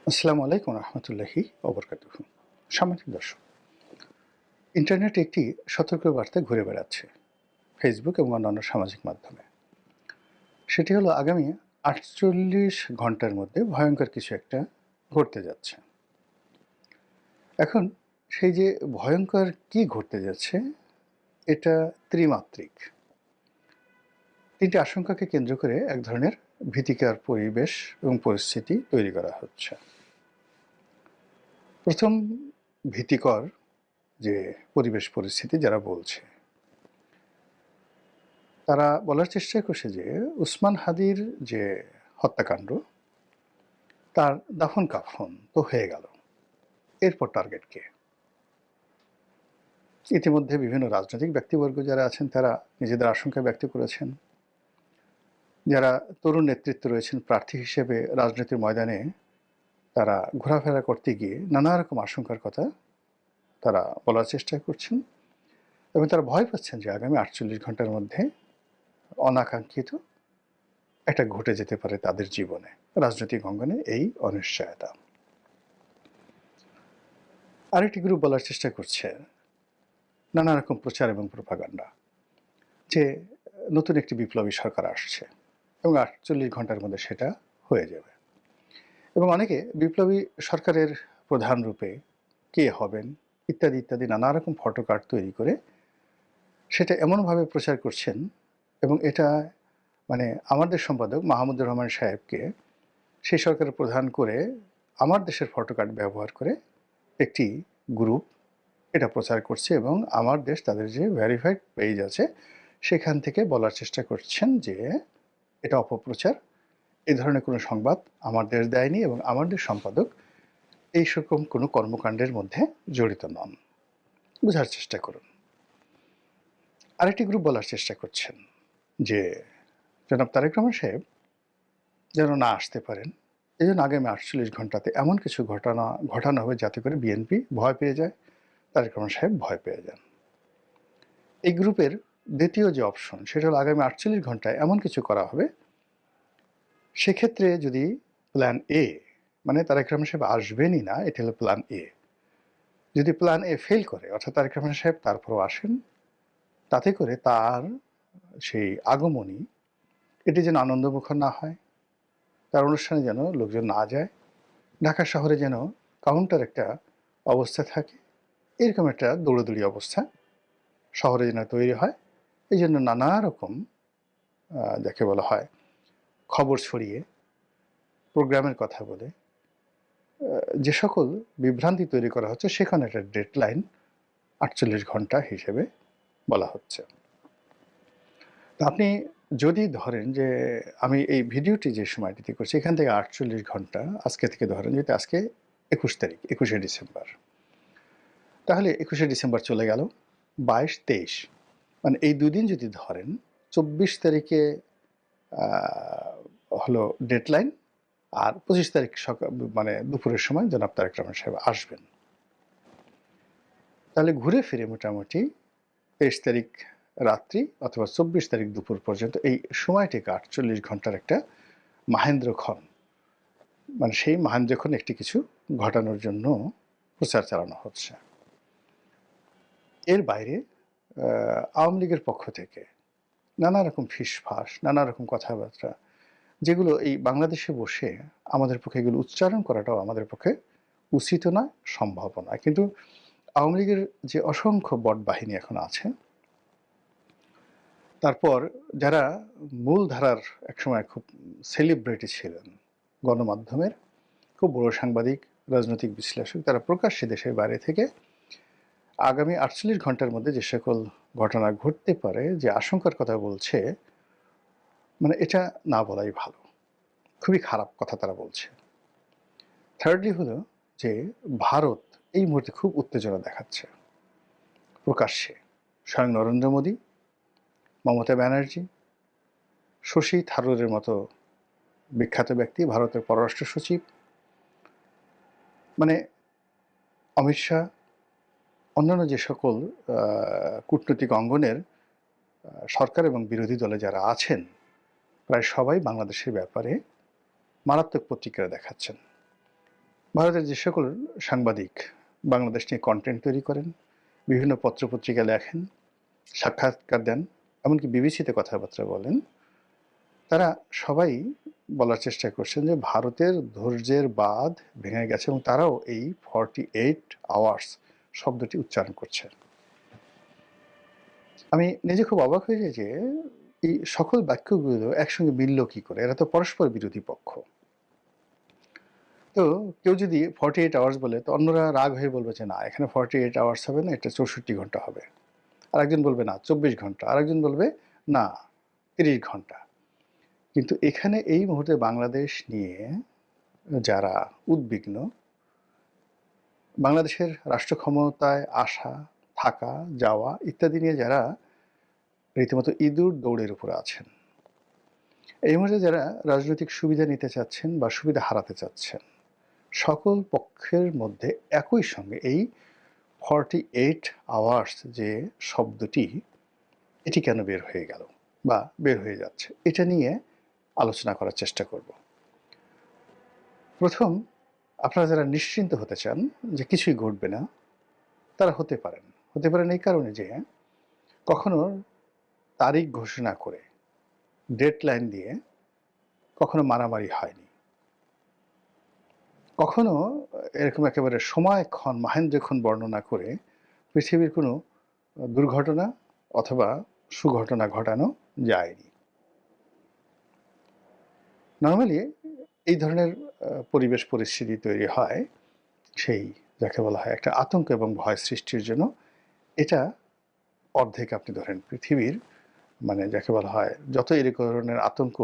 আসসালামু আলাইকুম রহমতুল্লাহি ওবরকাতুহু। সম্মানিত দর্শক, ইন্টারনেটে একটি সতর্কবার্তা ঘুরে বেড়াচ্ছে ফেসবুক এবং অন্যান্য সামাজিক মাধ্যমে। সেটি হলো আগামী ৪৮ ঘন্টার মধ্যে ভয়ঙ্কর কিছু একটা ঘটতে যাচ্ছে। এখন সেই যে ভয়ঙ্কর কি ঘটতে যাচ্ছে, এটা ত্রিমাত্রিক। ৩টি আশঙ্কাকে কেন্দ্র করে এক ধরনের ভীতিকর পরিবেশ এবং পরিস্থিতি তৈরি করা হচ্ছে। প্রথম ভীতিকর যে পরিবেশ পরিস্থিতি যারা বলছে, তারা বলার চেষ্টা করছে যে উসমান হাদির যে হত্যাকাণ্ড, তার দাফন কাফন তো হয়ে গেল, এরপর টার্গেট কে? ইতিমধ্যে বিভিন্ন রাজনৈতিক ব্যক্তিবর্গ যারা আছেন তারা নিজেদের আশঙ্কা ব্যক্ত করেছেন। যারা তরুণ নেতৃত্ব রয়েছেন প্রার্থী হিসেবে রাজনীতির ময়দানে, তারা ঘোরাফেরা করতে গিয়ে নানা রকম আশঙ্কার কথা তারা বলার চেষ্টা করছেন এবং তারা ভয় পাচ্ছেন যে আগামী ৪৮ ঘন্টার মধ্যে অনাকাঙ্ক্ষিত এটা ঘটে যেতে পারে তাদের জীবনে, রাজনৈতিক অঙ্গনে এই অনিশ্চয়তা। আরেকটি গ্রুপ বলার চেষ্টা করছে নানা রকম প্রচার এবং প্রোপাগান্ডা যে নতুন একটি বিপ্লবী সরকার আসছে এবং ৪৮ ঘন্টার মধ্যে সেটা হয়ে যাবে। এবং অনেকে বিপ্লবী সরকারের প্রধান রূপে কে হবেন ইত্যাদি ইত্যাদি নানা রকম ফটোকার্ড তৈরি করে সেটা এমনভাবে প্রচার করছেন এবং এটা মানে আমার দেশ সম্পাদক মাহমুদুর রহমান সাহেবকে সেই সরকারের প্রধান করে আমার দেশের ফটোকার্ড ব্যবহার করে একটি গ্রুপ এটা প্রচার করছে এবং আমার দেশ তাদের যে ভেরিফাইড পেজ আছে সেখান থেকে বলার চেষ্টা করছেন যে এটা অপপ্রচার, এই ধরনের কোনো সংবাদ আমার দেশ দেয়নি এবং আমার দেশ সম্পাদক এই রকম কোনো কর্মকাণ্ডের মধ্যে জড়িত নন। বোঝার চেষ্টা করুন। আরেকটি গ্রুপ বলার চেষ্টা করছেন যে জনাব তারেক রহমান সাহেব যেন না আসতে পারেন, এই জন্য আগামী ৪৮ ঘন্টাতে এমন কিছু ঘটানো হবে যাতে করে বিএনপি ভয় পেয়ে যায়, তারেক রহমান সাহেব ভয় পেয়ে যান। এই গ্রুপের দ্বিতীয় যে অপশন সেটা হলো আগামী ৪৮ ঘন্টায় এমন কিছু করা হবে, সেক্ষেত্রে যদি প্ল্যান এ, মানে তারেক রহমান সাহেব আসবেনই না, এটা হলো প্ল্যান এ। যদি প্ল্যান এ ফেল করে, অর্থাৎ তারেক রহমান সাহেব তারপরও আসেন, তাতে করে তার সেই আগমনী এটি যেন আনন্দমুখর না হয়, তার অনুষ্ঠানে যেন লোকজন না যায়, ঢাকা শহরে যেন কাউন্টার একটা অবস্থা থাকে, এরকম একটা দৌড়দৌড়ি অবস্থা শহরে যেন তৈরি হয়। এই জন্য নানা রকম যাকে বলা হয় খবর ছড়িয়ে প্রোগ্রামের কথা বলে যে সকল বিভ্রান্তি তৈরি করা হচ্ছে, সেখানে একটা ডেডলাইন ৪৮ ঘন্টা হিসেবে বলা হচ্ছে। তো আপনি যদি ধরেন যে আমি এই ভিডিওটি যে সময়টিতে করছি এখান থেকে ৪৮ ঘন্টা আজকে থেকে ধরেন, যদি আজকে ২১ তারিখ, ২১শে ডিসেম্বর, তাহলে ২১শে ডিসেম্বর চলে গেল, ২২, ২৩, মানে এই দুদিন যদি ধরেন, ২৪ তারিখে হলো ডেডলাইন, আর ২৫ তারিখ সকাল মানে দুপুরের সময় জনাব তারেক রহমান সাহেব আসবেন। তাহলে ঘুরে ফিরে মোটামুটি ২৩ তারিখ রাত্রি অথবা ২৪ তারিখ দুপুর পর্যন্ত এই সময়টিকে ৪৮ ঘন্টার একটা মাহেন্দ্রক্ষণ, মানে সেই মাহেন্দ্রক্ষণ একটি কিছু ঘটানোর জন্য প্রচার চালানো হচ্ছে। এর বাইরে আওয়ামী লীগের পক্ষ থেকে নানা রকম ফিসফাস, নানা রকম কথাবার্তা, যেগুলো এই বাংলাদেশে বসে আমাদের পক্ষে এগুলো উচ্চারণ করাটাও আমাদের পক্ষে উচিত নয়, সম্ভব নয়। কিন্তু আওয়ামী লীগের যে অসংখ্য বট বাহিনী এখন আছে, তারপর যারা মূলধারার একসময় খুব সেলিব্রিটি ছিলেন গণমাধ্যমের, খুব বড় সাংবাদিক, রাজনৈতিক বিশ্লেষক, তারা প্রকাশ্যে দেশের বাইরে থেকে আগামী ৪৮ ঘন্টার মধ্যে যে সকল ঘটনা ঘটতে পারে যে আশঙ্কার কথা বলছে, মানে এটা না বলাই ভালো। খুবই খারাপ কথা তারা বলছে। থার্ডলি হলো যে ভারত এই মুহূর্তে খুব উত্তেজনা দেখাচ্ছে প্রকাশ্যে। স্বয়ং নরেন্দ্র মোদী, মমতা ব্যানার্জি, শশী থারুরের মতো বিখ্যাত ব্যক্তি, ভারতের পররাষ্ট্র সচিব, মানে অমিত শাহ, অন্যান্য যে সকল কূটনৈতিক অঙ্গনের সরকার এবং বিরোধী দলে যারা আছেন, প্রায় সবাই বাংলাদেশের ব্যাপারে মারাত্মক প্রতিক্রিয়া দেখাচ্ছেন। ভারতের যে সকল সাংবাদিক বাংলাদেশ নিয়ে কন্টেন্ট তৈরি করেন, বিভিন্ন পত্রপত্রিকা লেখেন, সাক্ষাৎকার দেন, এমনকি বিবিসিতে কথাবার্তা বলেন, তারা সবাই বলার চেষ্টা করছেন যে ভারতের ধৈর্যের বাঁধ ভেঙে গেছে এবং তারাও এই 48 আওয়ার্স শব্দটি উচ্চারণ করছে। আমি নিজে খুব অবাক হয়ে যাই যে এই সকল বাক্যগুলো একসঙ্গে মিলল কি করে? এরা তো পরস্পর বিরোধী পক্ষ। তো কেউ যদি 48 আওয়ার্স বলে তো অন্যরা রাগ হয়ে বলবে যে না এখানে 48 আওয়ার্স হবে না, এটা 64 ঘন্টা হবে। আরেকজন বলবে না 24 ঘন্টা, আরেকজন বলবে না 30 ঘন্টা। কিন্তু এখানে এই মুহূর্তে বাংলাদেশ নিয়ে যারা উদ্বিগ্ন, বাংলাদেশের রাষ্ট্র ক্ষমতায় আসা, থাকা, যাওয়া ইত্যাদি নিয়ে যারা রীতিমতো ইঁদুর দৌড়ের উপরে আছেন, এই মুহূর্তে যারা রাজনৈতিক সুবিধা নিতে চাচ্ছেন বা সুবিধা হারাতে চাচ্ছেন, সকল পক্ষের মধ্যে একই সঙ্গে এই 48 আওয়ার্স যে শব্দটি, এটি কেন বের হয়ে গেল বা বের হয়ে যাচ্ছে, এটা নিয়ে আলোচনা করার চেষ্টা করব। প্রথম, আপনারা যারা নিশ্চিন্ত হতে চান যে কিছুই ঘটবে না, তারা হতে পারেন। হতে পারেন এই কারণে যে কখনো তারিখ ঘোষণা করে ডেডলাইন দিয়ে কখনো মারামারি হয়নি, কখনো এরকম একেবারে সময়ক্ষণ মাহেন্দ্রক্ষণ বর্ণনা করে পৃথিবীর কোনো দুর্ঘটনা অথবা সুঘটনা ঘটানো যায়নি। নর্মালি এই ধরনের পরিবেশ পরিস্থিতি তৈরি হয় সেই যাকে বলা হয় একটা আতঙ্ক এবং ভয় সৃষ্টির জন্য। এটা অর্ধেক আপনি ধরেন পৃথিবীর মানে যাকে বলা হয় যত এই ধরনের আতঙ্ক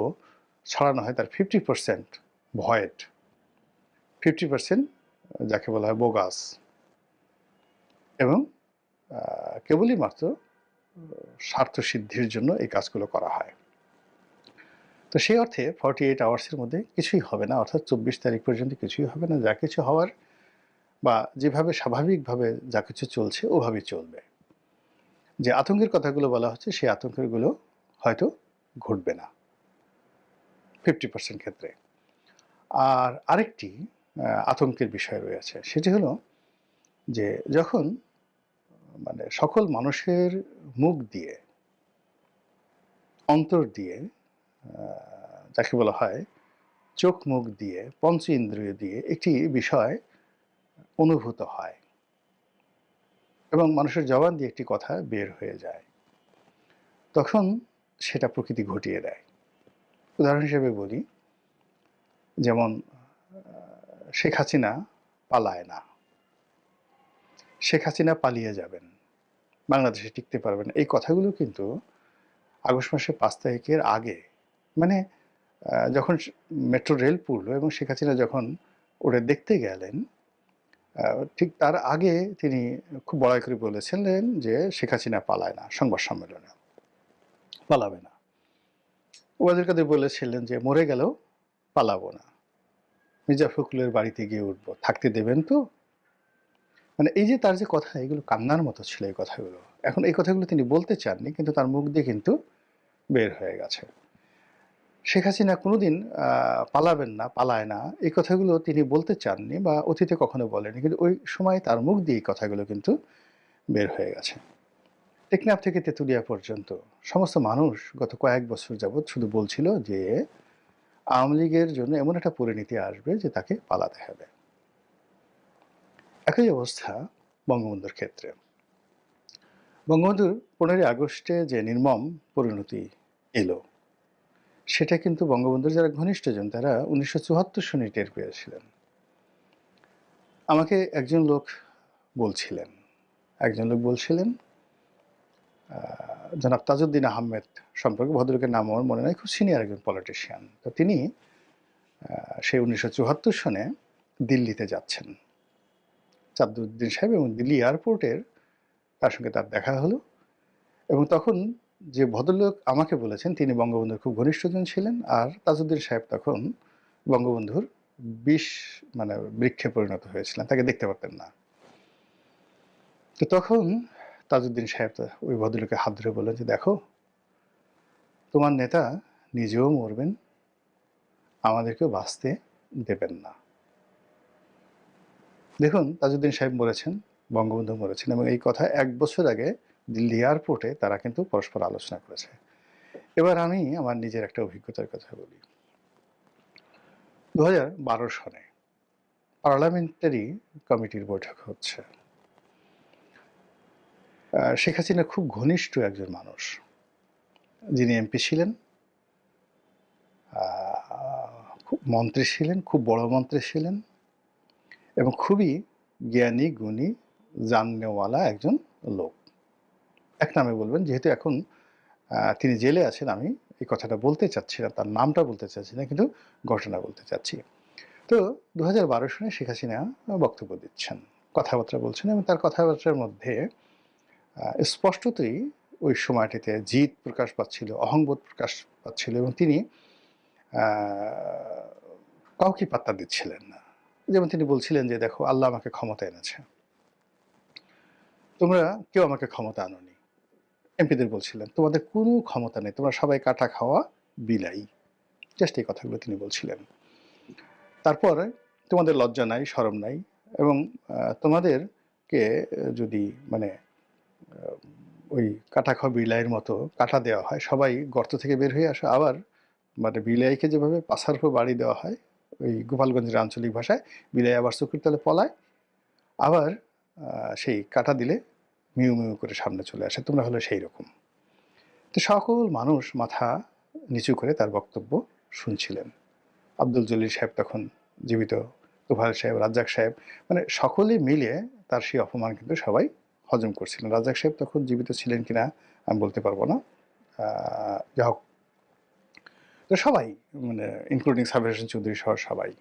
ছড়ানো হয় তার 50% ভয়েড, 50% যাকে বলা হয় বোগাস, এবং কেবলই মাত্র স্বার্থ সিদ্ধির জন্য এই কাজগুলো করা হয়। তো সেই অর্থে 48 আওয়ার্সের মধ্যে কিছুই হবে না, অর্থাৎ 24 তারিখ পর্যন্ত কিছুই হবে না। যা কিছু হওয়ার বা যেভাবে স্বাভাবিকভাবে যা কিছু চলছে ওভাবেই চলবে। যে আতঙ্কের কথাগুলো বলা হচ্ছে সেই আতঙ্কেরগুলো হয়তো ঘটবে না 50% ক্ষেত্রে। আর আরেকটি আতঙ্কের বিষয় রয়েছে, সেটি হলো যে যখন মানে সকল মানুষের মুখ দিয়ে, অন্তর দিয়ে, যাকে বলা হয় চোখ মুখ দিয়ে, পঞ্চ ইন্দ্রিয় দিয়ে একটি বিষয় অনুভূত হয় এবং মানুষের জবান দিয়ে একটি কথা বের হয়ে যায়, তখন সেটা প্রকৃতি ঘটিয়ে দেয়। উদাহরণ হিসেবে বলি, যেমন শেখ হাসিনা পালায় না, শেখ হাসিনা পালিয়ে যাবেন, বাংলাদেশে টিকতে পারবেন, এই কথাগুলো কিন্তু আগস্ট মাসের 5 তারিখের আগে, মানে যখন মেট্রো রেল পুরল এবং শেখ হাসিনা যখন ওটা দেখতে গেলেন, ঠিক তার আগে তিনি খুব বড়াই করে বলেছিলেন যে শেখ হাসিনা পালায় না, সংবাদ সম্মেলনে পালাবে না। ওবায়দুল কাদের বলেছিলেন যে মরে গেলেও পালাবো না, মির্জা ফখরুলের বাড়িতে গিয়ে উঠবো, থাকতে দেবেন তো। মানে এই যে তার যে কথা, এগুলো কান্নার মতো ছিল এই কথাগুলো। এখন এই কথাগুলো তিনি বলতে চাননি, কিন্তু তার মুখ দিয়ে কিন্তু বের হয়ে গেছে। শেখ হাসিনা কোনোদিন পালাবেন না, পালায় না, এই কথাগুলো তিনি বলতে চাননি বা অতীতে কখনো বলেনি, কিন্তু ওই সময় তার মুখ দিয়ে এই কথাগুলো কিন্তু বের হয়ে গেছে। টেকনাফ থেকে তেঁতুলিয়া পর্যন্ত সমস্ত মানুষ গত কয়েক বছর যাবৎ শুধু বলছিল যে আওয়ামী লীগের জন্য এমন একটা পরিণতি আসবে যে তাকে পালাতে হবে। একই অবস্থা বঙ্গবন্ধুর ক্ষেত্রে। বঙ্গবন্ধুর 15ই আগস্টে যে নির্মম পরিণতি এলো, সেটা কিন্তু বঙ্গবন্ধুর যারা ঘনিষ্ঠজন তারা 1974 সনে টের পেয়েছিলেন। আমাকে একজন লোক বলছিলেন জনাব তাজউদ্দিন আহমেদ সম্পর্কে, ভদ্রলোকের নাম আমার মনে নাই, খুব সিনিয়র একজন পলিটিশিয়ান। তো তিনি সেই 1974 সনে দিল্লিতে যাচ্ছেন, তাজউদ্দিন সাহেব, এবং দিল্লি এয়ারপোর্টের তার সঙ্গে তার দেখা হলো। এবং তখন যে ভদ্রলোক আমাকে বলেছেন তিনি বঙ্গবন্ধুর খুব ঘনিষ্ঠজন ছিলেন, আর তাজউদ্দিন সাহেব তখন বঙ্গবন্ধুর বিষ মানে বৃক্ষে পরিণত হয়েছিলেন, তাকে দেখতে পারতেন না। তো তখন তাজউদ্দিন সাহেব ওই ভদ্রলোকের হাত ধরে বললেন যে দেখো, তোমার নেতা নিজেও মরবেন, আমাদেরকেও বাঁচতে দেবেন না। দেখুন, তাজউদ্দিন সাহেব মরেছেন, বঙ্গবন্ধু মরেছেন এবং এই কথা ১ বছর আগে দিল্লি এয়ারপোর্টে তারা কিন্তু পরস্পর আলোচনা করেছে। এবার আমি আমার নিজের একটা অভিজ্ঞতার কথা বলি। ২০১২ সনে পার্লামেন্টারি কমিটির বৈঠক হচ্ছে। শেখ হাসিনা খুব ঘনিষ্ঠ একজন মানুষ, যিনি এমপি ছিলেন, খুব মন্ত্রী ছিলেন, খুব বড় মন্ত্রী ছিলেন এবং খুবই জ্ঞানী, গুণী, জাননেওয়ালা একজন লোক। এক নামে বলবেন, যেহেতু এখন তিনি জেলে আছেন, আমি এই কথাটা বলতে চাচ্ছি না, তার নামটা বলতে চাচ্ছি না, কিন্তু ঘটনা বলতে চাচ্ছি। তো ২০১২ সনে শেখ হাসিনা বক্তব্য দিচ্ছেন, কথাবার্তা বলছেন এবং তার কথাবার্তার মধ্যে স্পষ্টতই ওই সময়টিতে জিদ প্রকাশ পাচ্ছিল, অহংবোধ প্রকাশ পাচ্ছিল এবং তিনি আ কাউকে পাত্তা দিচ্ছিলেন না। যেমন তিনি বলছিলেন যে, "দেখো, আল্লাহ আমাকে ক্ষমতায় এনেছে। তোমরা কেউ আমাকে ক্ষমতা আনোনি।" এমপিদের বলছিলেন, "তোমাদের কোনো ক্ষমতা নেই। তোমরা সবাই কাটা খাওয়া বিলাই।" জাস্ট এই কথাগুলো তিনি বলছিলেন। তারপরে, "তোমাদের লজ্জা নাই, শরম নাই এবং তোমাদেরকে যদি মানে আ ওই কাটা খাওয়া বিলাইয়ের মতো কাঁটা দেওয়া হয়, সবাই গর্ত থেকে বের হয়ে আসো। আবার মানে বিলাইকে যেভাবে পাছার উপর বাড়ি দেওয়া হয়, ওই গোপালগঞ্জের আঞ্চলিক ভাষায়, বিলাই আবার চোখের তলে পলায়। আবার সেই কাঁটা দিলে মিউ, মিউ করে সামনে চলে আসে। তোমরা হলে সেই রকম।" তো সকল মানুষ মাথা নিচু করে তার বক্তব্য শুনছিলেন। আব্দুল জলিল সাহেব তখন জীবিত, তোফায়েল সাহেব, রাজ্জাক সাহেব, মানে সকলে মিলে তার সেই অপমান কিন্তু সবাই হজম করছিলেন। রাজ্জাক সাহেব তখন জীবিত ছিলেন কিনা আমি বলতে পারবো না। যা হোক, তো সবাই, মানে ইনক্লুডিং সাবের হোসেন চৌধুরী সহ সবাই,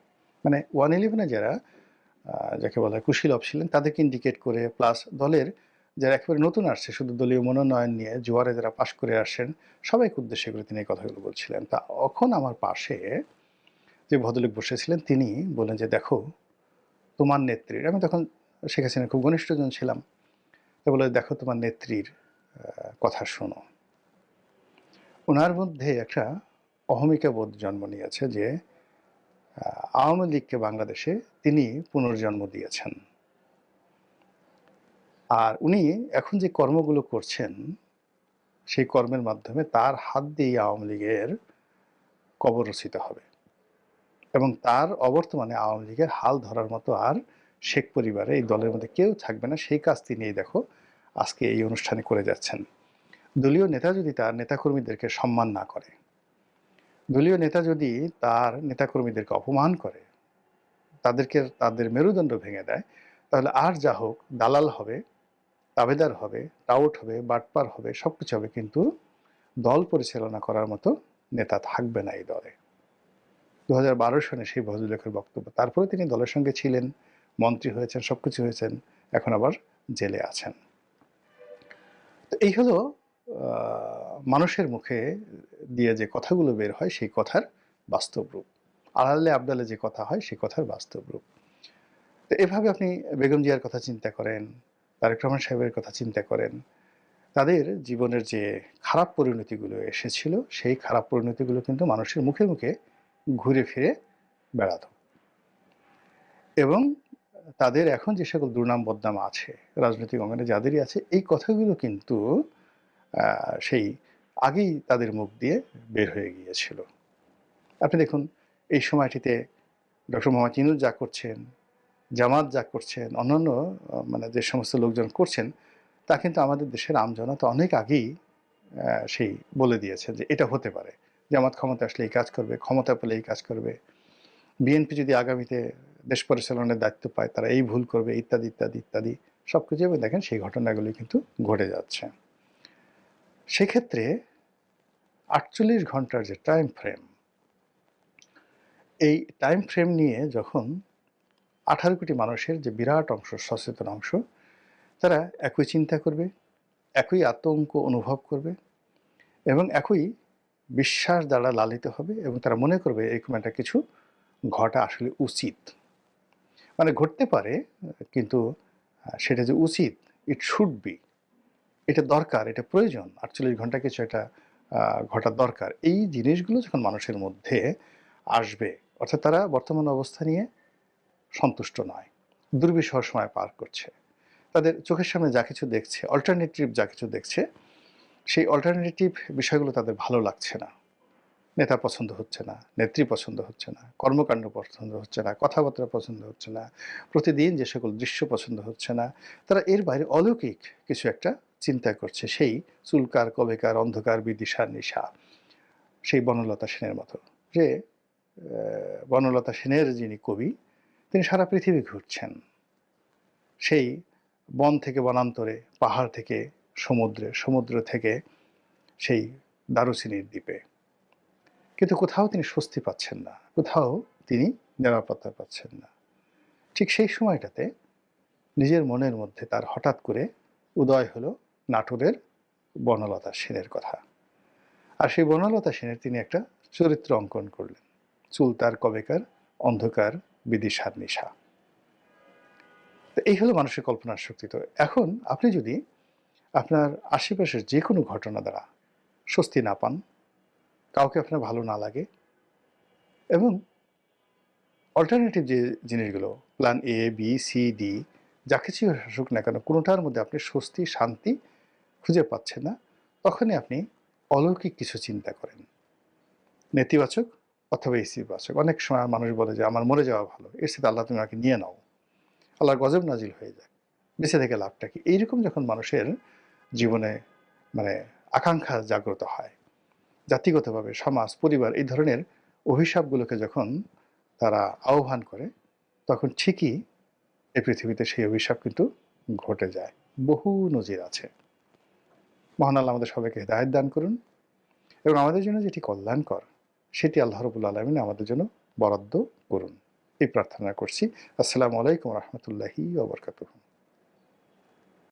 মানে 111 এ যারা যাকে বলা হয় কুশীলব ছিলেন, তাদেরকে ইন্ডিকেট করে, প্লাস দলের যারা একেবারে নতুন আসছে, শুধু দলীয় মনোনয়ন নিয়ে জোয়ারে যারা পাশ করে আসেন, সবাইকে উদ্দেশ্য করে তিনি এই কথাগুলো বলছিলেন। তা তখন আমার পাশে যে ভদ্রলোক বসেছিলেন, তিনি বললেন যে, "দেখো, তোমার নেত্রীর", আমি তখন শেখ হাসিনার খুব ঘনিষ্ঠজন ছিলাম। তো বলল, "দেখো, তোমার নেত্রীর কথা শোনো। উনার মধ্যে একটা অহমিকা বোধ জন্ম নিয়েছে যে আওয়ামী লীগকে বাংলাদেশে তিনি পুনর্জন্ম দিয়েছেন। আর উনি এখন যে কর্মগুলো করছেন, সেই কর্মের মাধ্যমে তার হাত দিয়েই আওয়ামী লীগের কবর রচিত হবে এবং তার অবর্তমানে আওয়ামী লীগের হাল ধরার মতো আর শেখ পরিবারে এই দলের মধ্যে কেউ থাকবে না। সেই কাজ তিনি, দেখো, আজকে এই অনুষ্ঠানে করে যাচ্ছেন। দলীয় নেতা যদি তার নেতাকর্মীদেরকে সম্মান না করে, দলীয় নেতা যদি তার নেতাকর্মীদেরকে অপমান করে, তাদেরকে তাদের মেরুদণ্ড ভেঙে দেয়, তাহলে আর যা হোক, দালাল হবে, তাবেদার হবে, টাউট হবে, বাটপার হবে, সবকিছু হবে, কিন্তু দল পরিচালনা করার মতো নেতা থাকবে না এই দলে। ২০১২ সনে সেই ভদ্রলোকের বক্তব্য। তারপরে তিনি দলের সঙ্গে ছিলেন, মন্ত্রী হয়েছেন, সবকিছু হয়েছেন, এখন আবার জেলে আছেন। তো এই হলো মানুষের মুখে দিয়ে যে কথাগুলো বের হয়, সেই কথার বাস্তব রূপ। আড়ালে আবডালে যে কথা হয়, সেই কথার বাস্তব রূপ। তো এভাবে আপনি বেগম জিয়ার কথা চিন্তা করেন, তারেক রহমান সাহেবের কথা চিন্তা করেন। তাদের জীবনের যে খারাপ পরিণতিগুলো এসেছিল, সেই খারাপ পরিণতিগুলো কিন্তু মানুষের মুখে, মুখে ঘুরে ফিরে বেড়াতো এবং তাদের এখন যে সকল দুর্নাম বদনাম আছে, রাজনৈতিক অঙ্গনে যাদেরই আছে, এই কথাগুলো কিন্তু সেই আগেই তাদের মুখ দিয়ে বের হয়ে গিয়েছিল। আপনি দেখুন, এই সময়টিতে ডক্টর মোহাম্মদ ইউনূস যা করছেন, জামাত যা করছেন, অন্যান্য মানে যে সমস্ত লোকজন করছেন, তা কিন্তু আমাদের দেশের আমজনতা অনেক আগেই সেই বলে দিয়েছে যে এটা হতে পারে। জামাত ক্ষমতায় আসলে এই কাজ করবে, ক্ষমতা পেলে এই কাজ করবে। বিএনপি যদি আগামীতে দেশ পরিচালনার দায়িত্ব পায়, তারা এই ভুল করবে, ইত্যাদি, ইত্যাদি, ইত্যাদি। সবকিছু এবং দেখেন সেই ঘটনাগুলি কিন্তু ঘটে যাচ্ছে। সেক্ষেত্রে ৪৮ ঘন্টার যে টাইম ফ্রেম, এই টাইম ফ্রেম নিয়ে যখন ১৮ কোটি মানুষের যে বিরাট অংশ, সচেতন অংশ, তারা একই চিন্তা করবে, একই আতঙ্ক অনুভব করবে এবং একই বিশ্বাস দ্বারা লালিত হবে এবং তারা মনে করবে এরকম একটা কিছু ঘটা আসলে উচিত। মানে ঘটতে পারে, কিন্তু সেটা যে উচিত, ইট শুড বি, এটা দরকার, এটা প্রয়োজন, ৪৮ ঘন্টা কিছু একটা ঘটার দরকার। এই জিনিসগুলো যখন মানুষের মধ্যে আসবে, অর্থাৎ তারা বর্তমান অবস্থা নিয়ে সন্তুষ্ট নয়, দুর্বিষহ সময় পার করছে। তাদের চোখের সামনে যা কিছু দেখছে, অল্টারনেটিভ যা কিছু দেখছে, সেই অল্টারনেটিভ বিষয়গুলো তাদের ভালো লাগছে না। নেতা পছন্দ হচ্ছে না, নেত্রী পছন্দ হচ্ছে না, কর্মকাণ্ড পছন্দ হচ্ছে না, কথাবার্তা পছন্দ হচ্ছে না, প্রতিদিন যে সকল দৃশ্য পছন্দ হচ্ছে না। তারা এর বাইরে অলৌকিক কিছু একটা চিন্তা করছে, সেই চুলকার, কবেকার, অন্ধকার, বিদিশা, নিশা, সেই বনলতা সেনের মতো। যে বনলতা সেনের যিনি কবি, তিনি সারা পৃথিবী ঘুরছেন। সেই বন থেকে বনান্তরে, পাহাড় থেকে সমুদ্রে, সমুদ্র থেকে সেই দারুচিনির দ্বীপে। কিন্তু কোথাও তিনি স্বস্তি পাচ্ছেন না, কোথাও তিনি নিরাপত্তা পাচ্ছেন না। ঠিক সেই সময়টাতে নিজের মনের মধ্যে তার হঠাৎ করে উদয় হলো নাটোরের বনলতা সেনের কথা। আর সেই বনলতা সেনের তিনি একটা চরিত্র অঙ্কন করলেন। চুল তার কবেকার, অন্ধকার, বিদিশার নিশা। তো এই হলো মানুষের কল্পনার শক্তি। তো এখন আপনি যদি আপনার আশেপাশের যে কোনো ঘটনা দ্বারা স্বস্তি না পান, কাউকে আপনার ভালো না লাগে, এবং অল্টারনেটিভ যে জিনিসগুলো, plan A, B, C, D, যা কিছুই আসুক না কেন, কোনোটার মধ্যে আপনি স্বস্তি, শান্তি খুঁজে পাচ্ছেন না, তখনই আপনি অলৌকিক কিছু চিন্তা করেন, নেতিবাচক অথবা ইতিবাচক। অনেক সময় মানুষ বলে যে আমার মরে যাওয়া ভালো, এর সাথে আল্লাহ তুমি আমাকে নিয়ে নাও, আল্লাহর গজব নাজিল হয়ে যায়, বেঁচে থেকে লাভটা কি? এইরকম যখন মানুষের জীবনে মানে আকাঙ্ক্ষা জাগ্রত হয়, জাতিগতভাবে সমাজ, পরিবার এই ধরনের অভিশাপগুলোকে যখন তারা আহ্বান করে, তখন ঠিকই এই পৃথিবীতে সেই অভিশাপ কিন্তু ঘটে যায়। বহু নজির আছে। মহান আল্লাহ আমাদের সবাইকে হিদায়াত দান করুন, এবং আমাদের জন্য যেটি কল্যাণকর সেটি আল্লাহ রাব্বুল আলামিন আমাদের জন্য বরাদ্দ করুন, এই প্রার্থনা করছি। আসসালামু আলাইকুম রহমতুল্লাহি ওয়া বারাকাতুহু।